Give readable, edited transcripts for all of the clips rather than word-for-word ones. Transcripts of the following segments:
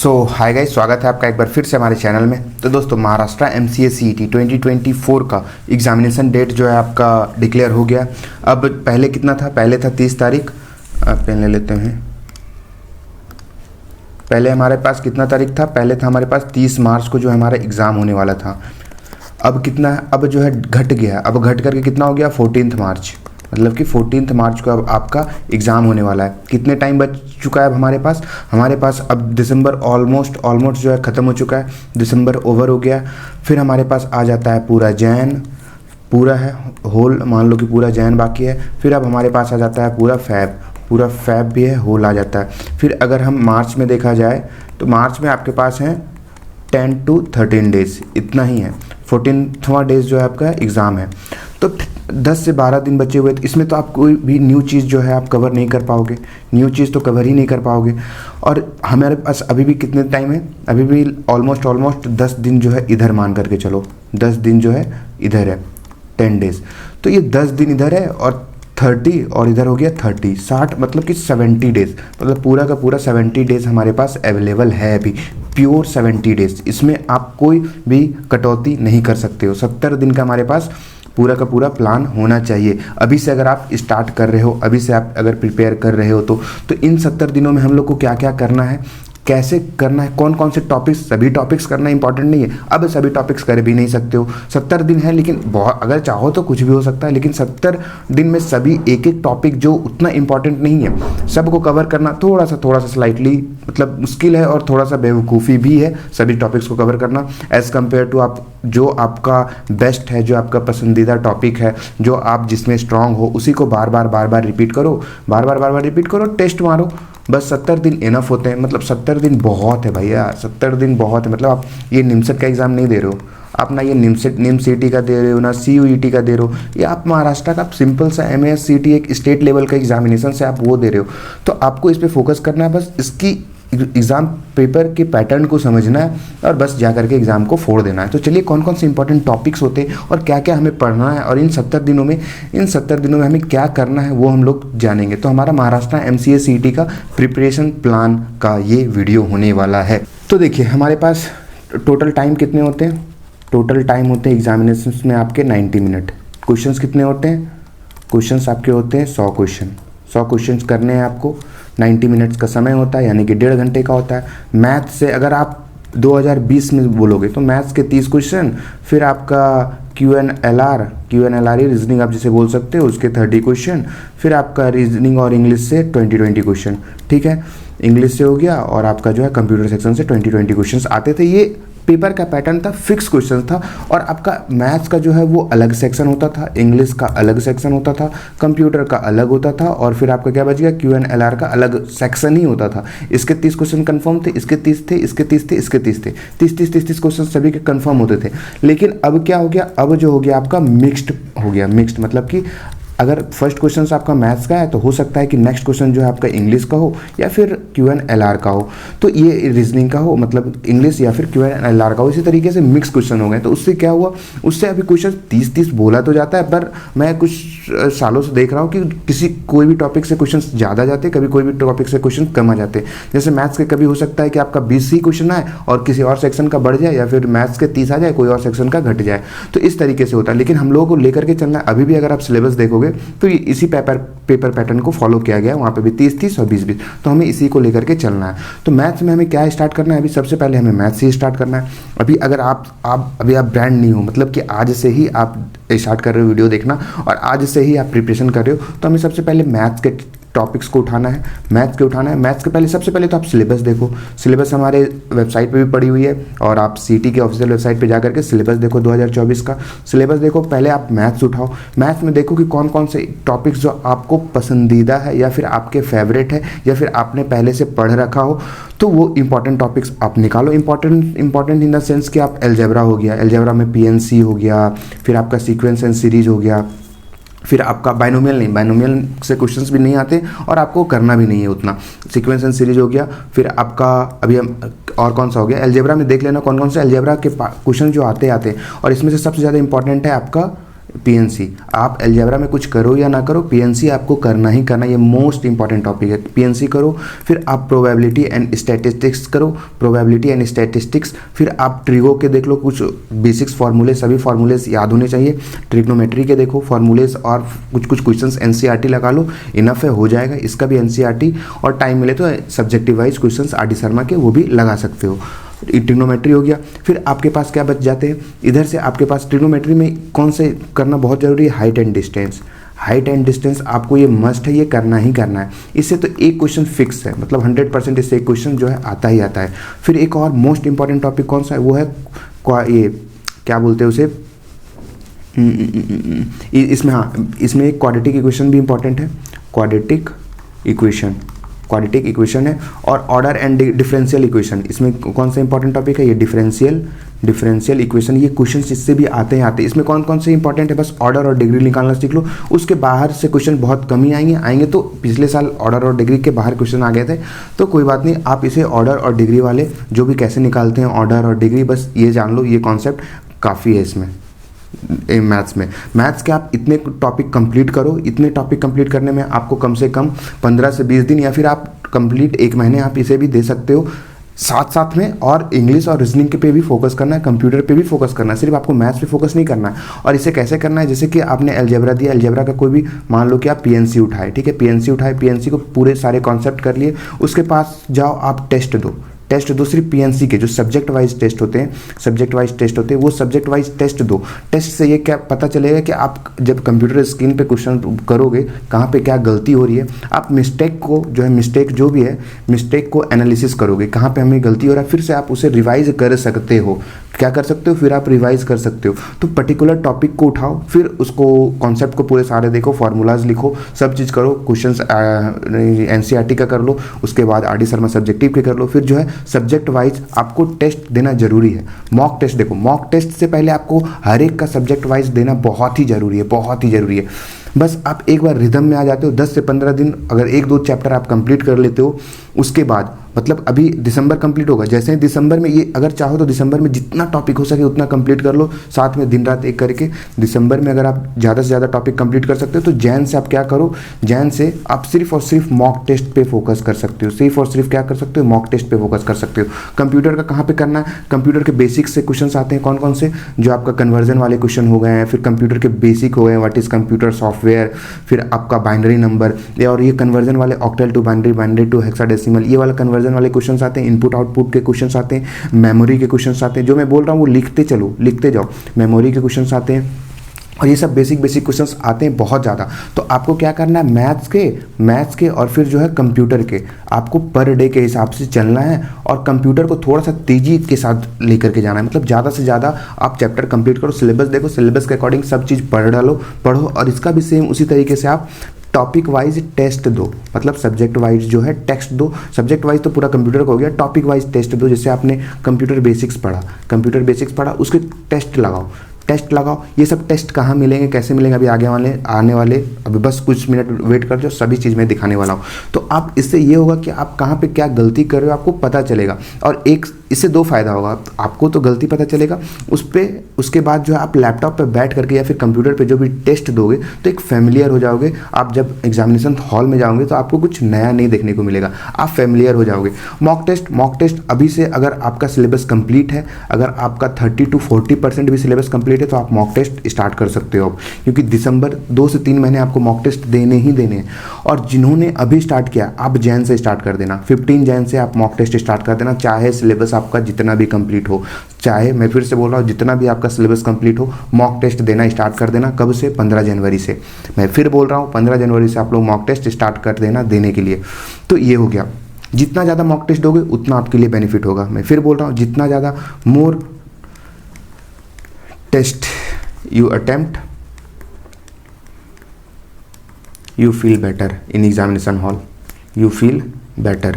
Hi guys, स्वागत है आपका एक बार फिर से हमारे चैनल में। तो दोस्तों, महाराष्ट्र MCA CET 2024 का एग्जामिनेशन डेट जो है आपका डिक्लेयर हो गया। अब पहले कितना था? पहले था 30 तारीख। पेन ले लेते हैं। पहले हमारे पास कितना तारीख था? पहले था हमारे पास 30 मार्च को जो हमारा एग्ज़ाम होने वाला था। अब कितना है? अब जो है घट गया। अब घट करके कितना हो गया? 14 मार्च। मतलब कि 14 मार्च को अब आपका एग्ज़ाम होने वाला है। कितने टाइम बच चुका है अब हमारे पास? हमारे पास अब दिसंबर ऑलमोस्ट जो है ख़त्म हो चुका है। दिसंबर ओवर हो गया। फिर हमारे पास आ जाता है पूरा जैन, पूरा है होल, मान लो कि पूरा जैन बाकी है। फिर अब हमारे पास आ जाता है पूरा फैब भी है, होल आ जाता है। फिर अगर हम मार्च में देखा जाए तो मार्च में आपके पास हैं 10 to 13 डेज, इतना ही है। 14वां डेज जो है आपका एग्ज़ाम है। तो 10 से 12 दिन बचे हुए। तो इसमें तो आप कोई भी न्यू चीज़ जो है आप कवर नहीं कर पाओगे। न्यू चीज़ तो कवर ही नहीं कर पाओगे। और हमारे पास अभी भी कितने टाइम है? अभी भी ऑलमोस्ट 10 दिन जो है इधर मान करके चलो। 10 दिन जो है इधर है, 10 डेज। तो ये 10 दिन इधर है और 30 और इधर हो गया 30, 60, मतलब कि 70 डेज। मतलब पूरा का पूरा 70 डेज हमारे पास अवेलेबल है अभी। प्योर 70 डेज, इसमें आप कोई भी कटौती नहीं कर सकते हो। 70 दिन का हमारे पास पूरा का पूरा प्लान होना चाहिए। अभी से अगर आप स्टार्ट कर रहे हो, अभी से आप अगर प्रिपेयर कर रहे हो तो इन 70 दिनों में हम लोग को क्या क्या करना है, कैसे करना है, कौन कौन से टॉपिक्स, सभी टॉपिक्स करना इंपॉर्टेंट नहीं है। अब सभी टॉपिक्स कर भी नहीं सकते हो। 70 दिन है, लेकिन बहुत अगर चाहो तो कुछ भी हो सकता है। लेकिन 70 दिन में सभी एक एक टॉपिक जो उतना इंपॉर्टेंट नहीं है, सबको कवर करना थोड़ा सा स्लाइटली मतलब मुश्किल है और थोड़ा सा बेवकूफ़ी भी है सभी टॉपिक्स को कवर करना एज़ कम्पेयर टू आप जो आपका बेस्ट है, जो आपका पसंदीदा टॉपिक है, जो आप जिसमें स्ट्रांग हो, उसी को बार बार रिपीट करो, बार बार रिपीट करो, टेस्ट मारो। बस 70 दिन इनफ होते हैं। मतलब 70 दिन बहुत है भैया, 70 दिन बहुत है। मतलब आप ये निमसेट का एग्ज़ाम नहीं दे रहे हो, आप ना ये निम सीटी का दे रहे हो, ना CUET का दे रहे हो, ये आप महाराष्ट्र का सिंपल सा MAS CET एक स्टेट लेवल का एग्जामिनेशन से आप वो दे रहे हो। तो आपको इस पर फोकस करना है, बस इसकी एग्ज़ाम पेपर के पैटर्न को समझना है और बस जा करके एग्ज़ाम को फोड़ देना है। तो चलिए, कौन कौन से इंपॉर्टेंट टॉपिक्स होते हैं और क्या क्या हमें पढ़ना है और इन 70 दिनों में हमें क्या करना है वो हम लोग जानेंगे। तो हमारा महाराष्ट्र MCA CET का प्रिपरेशन प्लान का ये वीडियो होने वाला है। तो देखिए, हमारे पास टोटल टाइम कितने होते हैं? टोटल टाइम होते हैं एग्जामिनेशन में आपके 90 मिनट। क्वेश्चंस कितने होते हैं? क्वेश्चंस आपके होते हैं 100 क्वेश्चन। 100 क्वेश्चंस करने हैं आपको। 90 मिनट्स का समय होता है, यानी कि 1.5 घंटे का होता है। मैथ से अगर आप 2020 में बोलोगे तो मैथ्स के 30 क्वेश्चन, फिर आपका QNLR रीजनिंग आप जिसे बोल सकते हो, उसके 30 क्वेश्चन, फिर आपका रीजनिंग और इंग्लिश से 20 क्वेश्चन। ठीक है, इंग्लिश से हो गया और आपका जो है कंप्यूटर सेक्शन से 20 क्वेश्चंस आते थे। ये पेपर का पैटर्न था, फिक्स क्वेश्चन था। और आपका मैथ्स का जो है वो अलग सेक्शन होता था, इंग्लिश का अलग सेक्शन होता था, कंप्यूटर का अलग होता था, और फिर आपका क्या बच गया, QNLR का अलग सेक्शन ही होता था। इसके 30 क्वेश्चन कंफर्म थे, इसके 30 थे, इसके 30 थे, इसके 30 थे, 30 क्वेश्चन सभी के कंफर्म होते थे। लेकिन अब क्या हो गया? अब जो हो गया आपका मिक्स्ड हो गया। मिक्स्ड मतलब कि अगर फर्स्ट क्वेश्चन आपका मैथ्स का है तो हो सकता है कि नेक्स्ट क्वेश्चन जो है आपका इंग्लिश का हो या फिर QNLR का हो, तो ये रीजनिंग का हो, मतलब इंग्लिश या फिर QNLR का हो। इसी तरीके से मिक्स क्वेश्चन हो गए। तो उससे क्या हुआ? उससे अभी क्वेश्चन 30 बोला तो जाता है, पर मैं कुछ सालों से देख रहा हूँ कि कोई भी टॉपिक से क्वेश्चन ज़्यादा जाते, कभी कोई भी टॉपिक से क्वेश्चन कम आ जाते। जैसे मैथ्स के कभी हो सकता है कि आपका 20 ही क्वेश्चन आए और किसी और सेक्शन का बढ़ जाए, या फिर मैथ्स के 30 आ जाए, कोई और सेक्शन का घट जाए। तो इस तरीके से होता है। लेकिन हम लोगों को लेकर के चलना है। अभी भी अगर आप सिलेबस देखोगे तो इसी पेपर पैटर्न को फॉलो किया गया है। वहाँ पे भी 30 और 20, तो हमें इसी को लेकर के चलना है। तो मैथ्स में हमें क्या स्टार्ट करना है? अभी सबसे पहले हमें मैथ्स से स्टार्ट करना है। अभी अगर आप ब्रांड नहीं हो, मतलब कि आज से ही आप स्टार्ट कर रहे हो वीडियो देखना और आज से ही आप प्रिपरेशन कर रहे हो, तो हमें सबसे पहले मैथ्स के टॉपिक्स को उठाना है। मैथ्स के पहले सबसे पहले तो आप सिलेबस देखो। सिलेबस हमारे वेबसाइट पे भी पड़ी हुई है, और आप CET के ऑफिशियल वेबसाइट पे जाकर के सिलेबस देखो। 2024 का सिलेबस देखो। पहले आप मैथ्स उठाओ। मैथ्स में देखो कि कौन कौन से टॉपिक्स जो आपको पसंदीदा है, या फिर आपके फेवरेट है, या फिर आपने पहले से पढ़ रखा हो, तो वो इंपॉर्टेंट टॉपिक्स आप निकालो। इंपॉर्टेंट इन द सेंस कि आप अलजेब्रा हो गया, अलजेब्रा में PNC हो गया, फिर आपका सीक्वेंस एंड सीरीज हो गया, फिर आपका बाइनोमियल से क्वेश्चंस भी नहीं आते और आपको करना भी नहीं है उतना। सीक्वेंस एंड सीरीज हो गया। फिर आपका अभी हम और कौन सा हो गया, अलजेब्रा में देख लेना कौन कौन से अलजेब्रा के क्वेश्चन जो आते हैं। और इसमें से सबसे ज़्यादा इंपॉर्टेंट है आपका पीएनसी, आप अलजेब्रा में कुछ करो या ना करो, पीएनसी आपको करना ही करना, ये मोस्ट इंपॉर्टेंट टॉपिक है। पीएनसी करो, फिर आप प्रोबेबिलिटी एंड स्टैटिस्टिक्स करो, प्रोबेबिलिटी एंड स्टैटिस्टिक्स, फिर आप ट्रिगो के देख लो, कुछ बेसिक्स फार्मूले, सभी फार्मूलेस याद होने चाहिए। ट्रिग्नोमेट्री के देखो फार्मूलेस, और कुछ कुछ क्वेश्चंस एनसीईआरटी लगा लो, इनफ है, हो जाएगा। इसका भी एनसीईआरटी, और टाइम मिले तो subjective wise questions R D Sharma के वो भी लगा सकते हो। ट्रिग्नोमेट्री हो गया। फिर आपके पास क्या बच जाते हैं, इधर से आपके पास ट्रिग्नोमेट्री में कौन से करना बहुत ज़रूरी है, height and distance. Height and distance आपको ये मस्ट है, ये करना ही करना है। इससे तो एक क्वेश्चन फिक्स है, मतलब 100% इससे एक क्वेश्चन जो है आता ही आता है। फिर एक और मोस्ट इंपॉर्टेंट टॉपिक कौन सा है, वो है ये क्या बोलते हैं उसे, इसमें, हाँ, इसमें एक क्वाड्रेटिक इक्वेशन भी इंपॉर्टेंट है। क्वाड्रेटिक इक्वेशन है, और ऑर्डर एंड डिफरेंशियल इक्वेशन, इसमें कौन सा इंपॉर्टेंट टॉपिक है, ये डिफरेंशियल इक्वेशन। ये क्वेश्चन इससे भी आते हैं। इसमें कौन कौन से इंपॉर्टेंट है, बस ऑर्डर और डिग्री निकालना सीख लो। उसके बाहर से क्वेश्चन बहुत कम ही आएंगे। तो पिछले साल ऑर्डर और डिग्री के बाहर क्वेश्चन आ गए थे, तो कोई बात नहीं, आप इसे ऑर्डर और डिग्री वाले जो भी कैसे निकालते हैं ऑर्डर और डिग्री, बस ये जान लो, ये कॉन्सेप्ट काफ़ी है इसमें। मैथ्स के आप इतने टॉपिक कंप्लीट करो, इतने टॉपिक कंप्लीट करने में आपको कम से कम 15 से 20 दिन, या फिर आप कंप्लीट 1 महीने आप इसे भी दे सकते हो साथ साथ में। और इंग्लिश और रीजनिंग के पे भी फोकस करना है, कंप्यूटर पे भी फोकस करना है, सिर्फ आपको मैथ्स पे फोकस नहीं करना है। और इसे कैसे करना है, जैसे कि आपने अलजेब्रा दिया, अलजेब्रा का कोई भी मान लो कि आप पीएनसी उठाए, ठीक है, पीएनसी को पूरे सारे कॉन्सेप्ट कर लिए, उसके पास जाओ, आप टेस्ट दो सिर्फ पीएनसी के, जो सब्जेक्ट वाइज टेस्ट होते हैं, वो सब्जेक्ट वाइज टेस्ट दो। टेस्ट से ये क्या पता चलेगा कि आप जब कंप्यूटर स्क्रीन पे क्वेश्चन करोगे, कहाँ पे क्या गलती हो रही है, आप मिस्टेक को एनालिसिस करोगे, कहाँ पे हमें गलती हो रहा है, फिर से आप उसे रिवाइज कर सकते हो। क्या कर सकते हो, फिर आप रिवाइज कर सकते हो। तो पर्टिकुलर टॉपिक को उठाओ, फिर उसको कॉन्सेप्ट को पूरे सारे देखो, फार्मूलाज लिखो, सब चीज़ करो, क्वेश्चंस एनसीईआरटी का कर लो, उसके बाद आर डी शर्मा सब्जेक्टिव के कर लो। फिर जो है सब्जेक्ट वाइज आपको टेस्ट देना जरूरी है। मॉक टेस्ट देखो, मॉक टेस्ट से पहले आपको हर एक का सब्जेक्ट वाइज देना बहुत ही जरूरी है। बस आप एक बार रिदम में आ जाते हो, 10 से 15 दिन अगर 1-2 चैप्टर आप कंप्लीट कर लेते हो, उसके बाद मतलब अभी दिसंबर कंप्लीट होगा, जैसे दिसंबर में ये अगर चाहो तो दिसंबर में जितना टॉपिक हो सके उतना कंप्लीट कर लो, साथ में दिन रात एक करके। दिसंबर में अगर आप ज़्यादा से ज़्यादा टॉपिक कंप्लीट कर सकते हो, तो जैन से आप क्या करो, जैन से आप सिर्फ और सिर्फ मॉक टेस्ट पे फोकस कर सकते हो, सिर्फ और सिर्फ क्या कर सकते हो, मॉक टेस्ट पे फोकस कर सकते हो। कंप्यूटर का कहाँ पे करना है, कंप्यूटर के बेसिक्स से क्वेश्चन आते हैं, कौन कौन से, जो आपका कन्वर्जन वाले क्वेश्चन हो गए हैं, फिर कंप्यूटर के बेसिक हो गए, व्हाट इज कंप्यूटर सॉफ्टवेयर, फिर आपका बाइनरी नंबर, और ये कन्वर्जन वाले octal to binary, binary to hexadecimal, ये वाला कन्वर्जन वाले क्वेश्चन आते हैं। इनपुट आउटपुट के क्वेश्चंस आते हैं, मेमोरी के क्वेश्चंस आते हैं। जो मैं बोल रहा हूँ वो लिखते जाओ, मेमोरी के क्वेश्चंस आते हैं, और ये सब बेसिक क्वेश्चंस आते हैं बहुत ज़्यादा। तो आपको क्या करना है, मैथ्स के और फिर जो है कंप्यूटर के, आपको पर डे के हिसाब से चलना है, और कंप्यूटर को थोड़ा सा तेजी के साथ लेकर के जाना है। मतलब ज़्यादा से ज़्यादा आप चैप्टर कंप्लीट करो, सिलेबस देखो, सिलेबस के अकॉर्डिंग सब चीज़ पढ़ो, और इसका भी सेम उसी तरीके से आप टॉपिक वाइज टेस्ट दो, मतलब सब्जेक्ट वाइज जो है टेक्स्ट दो। सब्जेक्ट वाइज तो पूरा कंप्यूटर का हो गया, टॉपिक वाइज टेस्ट दो। जैसे आपने कंप्यूटर बेसिक्स पढ़ा, उसके टेस्ट लगाओ। ये सब टेस्ट कहाँ मिलेंगे, कैसे मिलेंगे, अभी आने वाले अभी बस कुछ मिनट वेट कर जो, सभी चीज़ मैं दिखाने वाला हूँ। तो आप इससे ये होगा कि आप कहाँ पे क्या गलती कर रहे हो आपको पता चलेगा, और एक इससे 2 फायदा होगा, आपको तो गलती पता चलेगा, उसके बाद जो है आप लैपटॉप पे बैठ करके या फिर कंप्यूटर पे जो भी टेस्ट दोगे तो एक फेमिलियर हो जाओगे। आप जब एग्जामिनेशन हॉल में जाओगे तो आपको कुछ नया नहीं देखने को मिलेगा, आप फेमिलियर हो जाओगे। मॉक टेस्ट अभी से अगर आपका सिलेबस कंप्लीट है, अगर आपका 30 to 40% भी सिलेबस कंप्लीट है, तो आप मॉक टेस्ट स्टार्ट कर सकते हो अब, क्योंकि दिसंबर 2 से 3 महीने आपको मॉक टेस्ट देने हैं। और जिन्होंने अभी स्टार्ट किया, आप जैन से स्टार्ट कर देना, 15 जैन से आप मॉक टेस्ट स्टार्ट कर देना, चाहे सिलेबस आपका जितना भी कंप्लीट हो, चाहे मैं फिर से बोल रहा हूँ जितना भी आपका सिलेबस कंप्लीट हो, मॉक टेस्ट देना स्टार्ट कर देना। कब से, 15 जनवरी से। मैं फिर बोल रहा हूँ 15 जनवरी से आप लोग मॉक टेस्ट स्टार्ट कर देना देने के लिए। तो ये हो गया, जितना ज़्यादा मॉक टेस्ट दोगे उतना आपके लिए बेनिफिट होगा। मैं फिर बोल रहा हूँ, जितना ज़्यादा मोर test you attempt, you feel better in examination hall, you feel better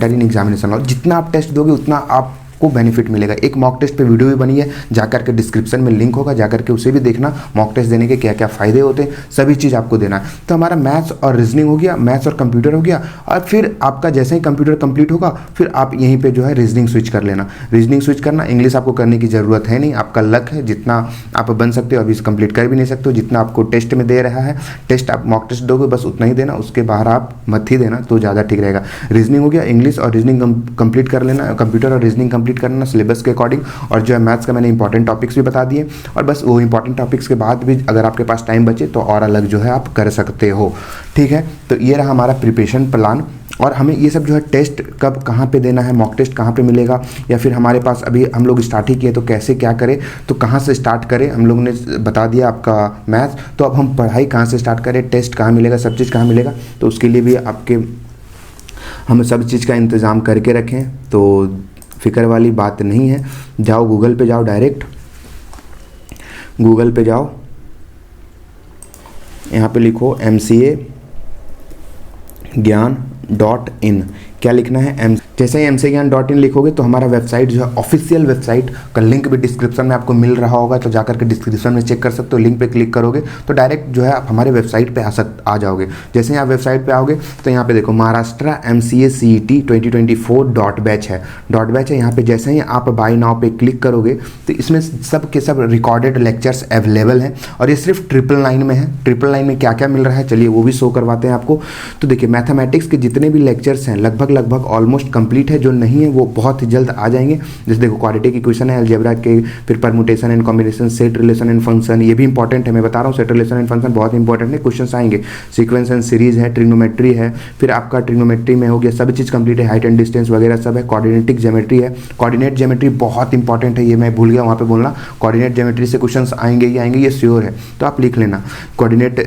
in examination hall। जितना आप टेस्ट दोगे उतना आप आपको बेनिफिट मिलेगा। एक मॉक टेस्ट पे वीडियो भी बनी है, जाकर के डिस्क्रिप्शन में लिंक होगा, जाकर के उसे भी देखना। मॉक टेस्ट देने के क्या क्या फ़ायदे होते हैं, सभी चीज़ आपको देना है। तो हमारा मैथ्स और रीजनिंग हो गया, मैथ्स और कंप्यूटर हो गया। और फिर आपका जैसे ही कंप्यूटर कंप्लीट होगा फिर आप यहीं पे जो है रीजनिंग स्विच कर लेना। रीजनिंग स्विच करना, इंग्लिश आपको करने की ज़रूरत है नहीं, आपका लक है, जितना आप बन सकते हो अभी कंप्लीट कर भी नहीं सकते हो, जितना आपको टेस्ट में दे रहा है। टेस्ट आप मॉक टेस्ट दोगे बस उतना ही देना, उसके बाहर आप मत ही देना तो ज़्यादा ठीक रहेगा। रीजनिंग हो गया, इंग्लिश और रीजनिंग कंप्लीट कर लेना, कंप्यूटर और रीजनिंग कंप्लीट करना सिलेबस के अकॉर्डिंग। और जो है मैथ्स का मैंने इंपॉर्टेंट टॉपिक्स भी बता दिए। और बस वो इंपॉर्टेंट टॉपिक्स के बाद भी अगर आपके पास टाइम बचे तो और अलग जो है आप कर सकते हो। ठीक है, तो ये रहा हमारा प्रिपरेशन प्लान। और हमें ये सब जो है टेस्ट कब कहाँ पे देना है, मॉक टेस्ट कहाँ पे मिलेगा, या फिर हमारे पास अभी हम लोग स्टार्ट ही किए तो कैसे क्या करें, तो कहाँ से स्टार्ट करें, हम लोगों ने बता दिया आपका मैथ्स। तो अब हम पढ़ाई कहाँ से स्टार्ट करें, टेस्ट कहाँ मिलेगा, सब चीज़ कहाँ मिलेगा, तो उसके लिए भी आपके हम सब चीज़ का इंतज़ाम करके रखें। तो फिक्र वाली बात नहीं है। जाओ गूगल पे जाओ, डायरेक्ट गूगल पे जाओ, यहाँ पे लिखो MCA ज्ञान.in। क्या लिखना है, जैसे ही MCA ज्ञान.in लिखोगे तो हमारा वेबसाइट जो है ऑफिशियल वेबसाइट का लिंक भी डिस्क्रिप्शन में आपको मिल रहा होगा, तो जाकर के डिस्क्रिप्शन में चेक कर सकते हो। लिंक पे क्लिक करोगे तो डायरेक्ट जो है आप हमारे वेबसाइट पे आ जाओगे। जैसे ही आप वेबसाइट पे आओगे तो यहाँ पे देखो महाराष्ट्र MCA CET 2024 .बैच है, यहाँ पे जैसे ही आप बाय नाउ पे क्लिक करोगे तो इसमें सब के सब रिकॉर्डेड लेक्चर्स अवेलेबल हैं। और ये सिर्फ 999 में है। 999 में क्या क्या मिल रहा है चलिए वो भी शो करवाते हैं आपको। तो देखिए मैथमेटिक्स के जितने भी लेक्चर्स हैं लगभग ऑलमोस्ट कंप्लीट है, जो नहीं है वो बहुत ही जल्द आ जाएंगे। जैसे देखो क्वाड्रेटिक इक्वेशन है, अलजेब्रा के, फिर permutation and combination, set relation and function, ये भी इंपॉर्टेंट है, मैं बता रहा हूँ सेट रिलेशन एंड फंक्शन बहुत इंपॉर्टेंट है, क्वेश्चन आएंगे। सीक्वेंस एंड सीरीज है, ट्रिग्नोमेट्री है, फिर आपका ट्रिग्नोमेट्री में हो गया सभी चीज़ कंप्लीट है, हाइट एंड डिस्टेंस वगैरह सब है। कोऑर्डिनेटिक ज्योमेट्री है, कोऑर्डिनेट ज्योमेट्री बहुत इंपॉर्टेंट है, ये मैं भूल गया वहाँ पे बोलना। कोऑर्डिनेट ज्योमेट्री से क्वेश्चन आएंगे ही आएंगे, ये श्योर है, तो आप लिख लेना। कोऑर्डिनेट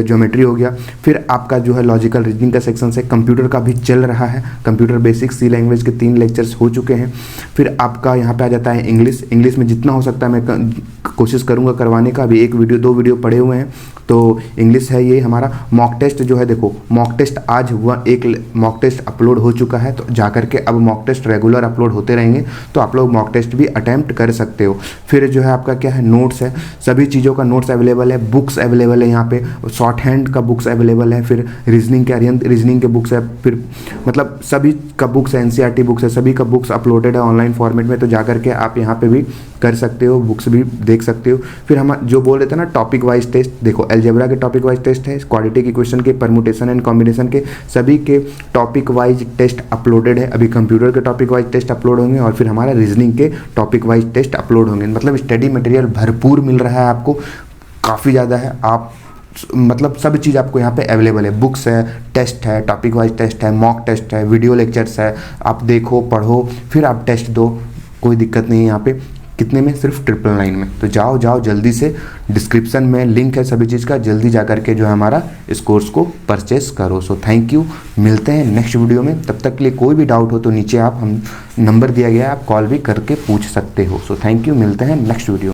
ज्योमेट्री हो गया। फिर आपका जो है लॉजिकल रीजनिंग का सेक्शन है, कंप्यूटर का भी चल रहा है, कंप्यूटर बेसिक, सी लैंग्वेज के 3 लेक्चर्स हो चुके हैं। फिर आपका यहाँ पे आ जाता है इंग्लिश में जितना हो सकता है मैं कोशिश करूँगा करवाने का। अभी 1 वीडियो 2 वीडियो पड़े हुए हैं, तो इंग्लिश है ये हमारा। मॉक टेस्ट जो है देखो, मॉक टेस्ट आज हुआ, एक मॉक टेस्ट अपलोड हो चुका है, तो जाकर के अब मॉक टेस्ट रेगुलर अपलोड होते रहेंगे, तो आप लोग मॉक टेस्ट भी अटैम्प्ट कर सकते हो। फिर जो है आपका क्या है, नोट्स है, सभी चीज़ों का नोट्स अवेलेबल है, बुक्स अवेलेबल है, यहाँ पे शॉर्ट हैंड का बुक्स अवेलेबल है, फिर रीजनिंग के बुक्स है, फिर मतलब सभी का बुक्स है, NCERT बुक्स है, सभी का बुक्स अपलोडेड है ऑनलाइन फॉर्मेट में, तो जाकर के आप यहाँ पे भी कर सकते हो, बुक्स भी देख सकते हो। फिर हम जो बोल रहे थे ना टॉपिक वाइज टेस्ट, देखो अलजेब्रा के टॉपिक वाइज टेस्ट है, क्वाड्रेटिक इक्वेशन के, परमुटेशन एंड कॉम्बिनेशन के, सभी के टॉपिक वाइज टेस्ट अपलोडेड है। अभी कंप्यूटर के टॉपिक वाइज टेस्ट अपलोड होंगे और फिर हमारा रीजनिंग के टॉपिक वाइज टेस्ट अपलोड होंगे। मतलब स्टडी मटेरियल भरपूर मिल रहा है आपको, काफ़ी ज़्यादा है। आप मतलब सब चीज़ आपको यहाँ पे अवेलेबल है, बुक्स है, टेस्ट है, टॉपिक वाइज टेस्ट है, मॉक टेस्ट है, वीडियो लेक्चर्स है, आप देखो पढ़ो फिर आप टेस्ट दो, कोई दिक्कत नहीं है यहाँ पे। कितने में, सिर्फ 999 में। तो जाओ जल्दी से, डिस्क्रिप्शन में लिंक है सभी चीज़ का, जल्दी जा करके जो है हमारा इस कोर्स को परचेस करो। सो थैंक यू, मिलते हैं नेक्स्ट वीडियो में। तब तक के लिए कोई भी डाउट हो तो नीचे आप हम नंबर दिया गया है, आप कॉल भी करके पूछ सकते हो। सो थैंक यू, मिलते हैं नेक्स्ट वीडियो।